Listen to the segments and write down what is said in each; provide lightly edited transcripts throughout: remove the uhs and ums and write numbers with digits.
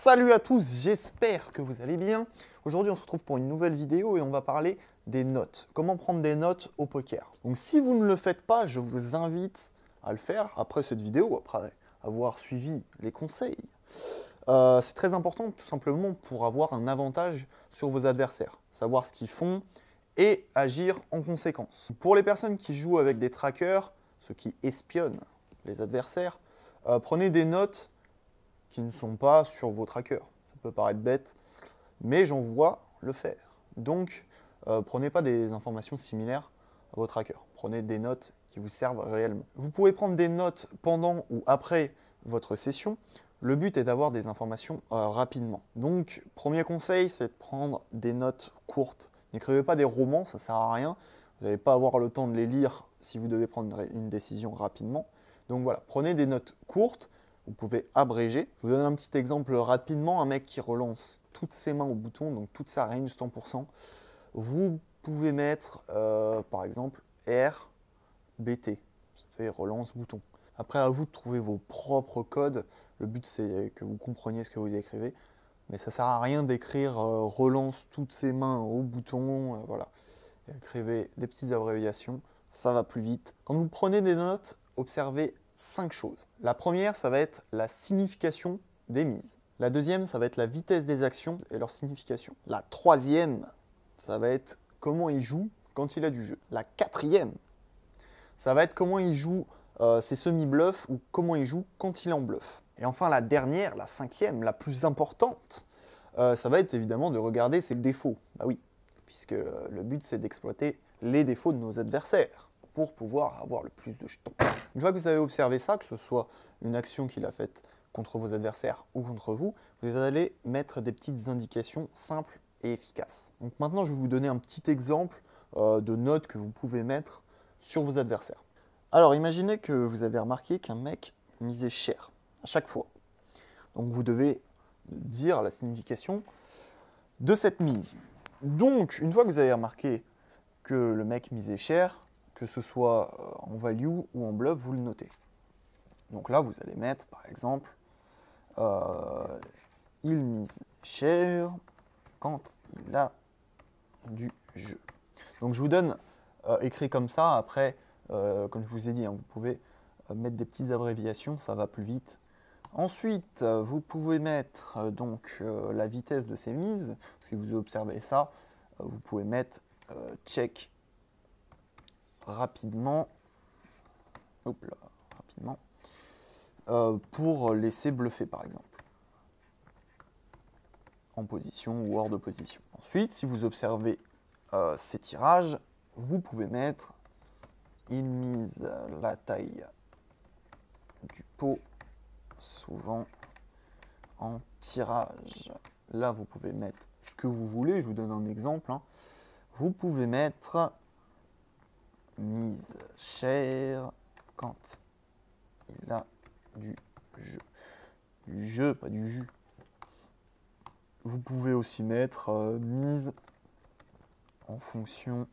Salut à tous, j'espère que vous allez bien. Aujourd'hui, on se retrouve pour une nouvelle vidéo et on va parler des notes. Comment prendre des notes au poker. Donc si vous ne le faites pas, je vous invite à le faire après cette vidéo, après avoir suivi les conseils. C'est très important tout simplement pour avoir un avantage sur vos adversaires, savoir ce qu'ils font et agir en conséquence. Pour les personnes qui jouent avec des trackers, ceux qui espionnent les adversaires, prenez des notes qui ne sont pas sur vos trackers. Ça peut paraître bête, mais j'en vois le faire. Donc, prenez pas des informations similaires à vos trackers. Prenez des notes qui vous servent réellement. Vous pouvez prendre des notes pendant ou après votre session. Le but est d'avoir des informations rapidement. Donc, premier conseil, c'est de prendre des notes courtes. N'écrivez pas des romans, ça ne sert à rien. Vous n'allez pas avoir le temps de les lire si vous devez prendre une décision rapidement. Donc voilà, prenez des notes courtes. Vous pouvez abréger. Je vous donne un petit exemple rapidement. Un mec qui relance toutes ses mains au bouton, donc toute sa range 100%. Vous pouvez mettre, par exemple, R, BT. Ça fait relance bouton. Après, à vous de trouver vos propres codes. Le but, c'est que vous compreniez ce que vous écrivez. Mais ça ne sert à rien d'écrire relance toutes ses mains au bouton. Voilà. Écrivez des petites abréviations. Ça va plus vite. Quand vous prenez des notes, observez 5 choses. La première, ça va être la signification des mises. La deuxième, ça va être la vitesse des actions et leur signification. La troisième, ça va être comment il joue quand il a du jeu. La quatrième, ça va être comment il joue ses semi-bluffs ou comment il joue quand il est en bluff. Et enfin, la dernière, la cinquième, la plus importante, ça va être évidemment de regarder ses défauts. Bah oui, puisque le but, c'est d'exploiter les défauts de nos adversaires pour pouvoir avoir le plus de jetons. Une fois que vous avez observé ça, que ce soit une action qu'il a faite contre vos adversaires ou contre vous, vous allez mettre des petites indications simples et efficaces. Donc maintenant, je vais vous donner un petit exemple de notes que vous pouvez mettre sur vos adversaires. Alors, imaginez que vous avez remarqué qu'un mec misait cher à chaque fois. Donc, vous devez dire la signification de cette mise. Donc, une fois que vous avez remarqué que le mec misait cher, que ce soit en value ou en bluff, vous le notez. Donc là, vous allez mettre, par exemple, il mise cher quand il a du jeu. Donc je vous donne écrit comme ça. Après, comme je vous ai dit, hein, vous pouvez mettre des petites abréviations, ça va plus vite. Ensuite, vous pouvez mettre donc la vitesse de ces mises. Si vous observez ça, vous pouvez mettre check rapidement, hop là, rapidement, pour laisser bluffer par exemple, en position ou hors de position. Ensuite, si vous observez ces tirages, vous pouvez mettre il mise la taille du pot souvent en tirage. Là, vous pouvez mettre ce que vous voulez. Je vous donne un exemple. Hein. Vous pouvez mettre mise cher quand il a du jeu. Du jeu, pas du jus. Vous pouvez aussi mettre mise en fonction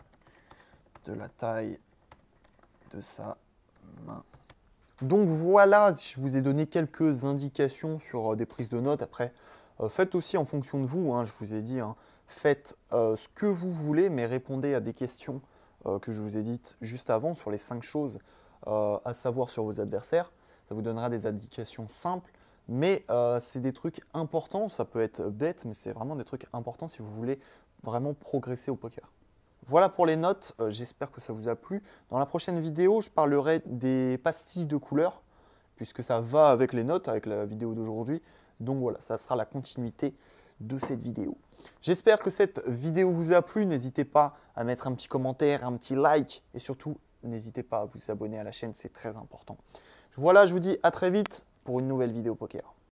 de la taille de sa main. Donc voilà, je vous ai donné quelques indications sur des prises de notes. Après, faites aussi en fonction de vous. Hein, je vous ai dit, hein, faites ce que vous voulez, mais répondez à des questions que je vous ai dites juste avant sur les 5 choses à savoir sur vos adversaires. Ça vous donnera des indications simples, mais c'est des trucs importants. Ça peut être bête, mais c'est vraiment des trucs importants si vous voulez vraiment progresser au poker. Voilà pour les notes, j'espère que ça vous a plu. Dans la prochaine vidéo, je parlerai des pastilles de couleurs, puisque ça va avec les notes, avec la vidéo d'aujourd'hui. Donc voilà, ça sera la continuité de cette vidéo. J'espère que cette vidéo vous a plu. N'hésitez pas à mettre un petit commentaire, un petit like, et surtout, n'hésitez pas à vous abonner à la chaîne, c'est très important. Voilà, je vous dis à très vite pour une nouvelle vidéo poker.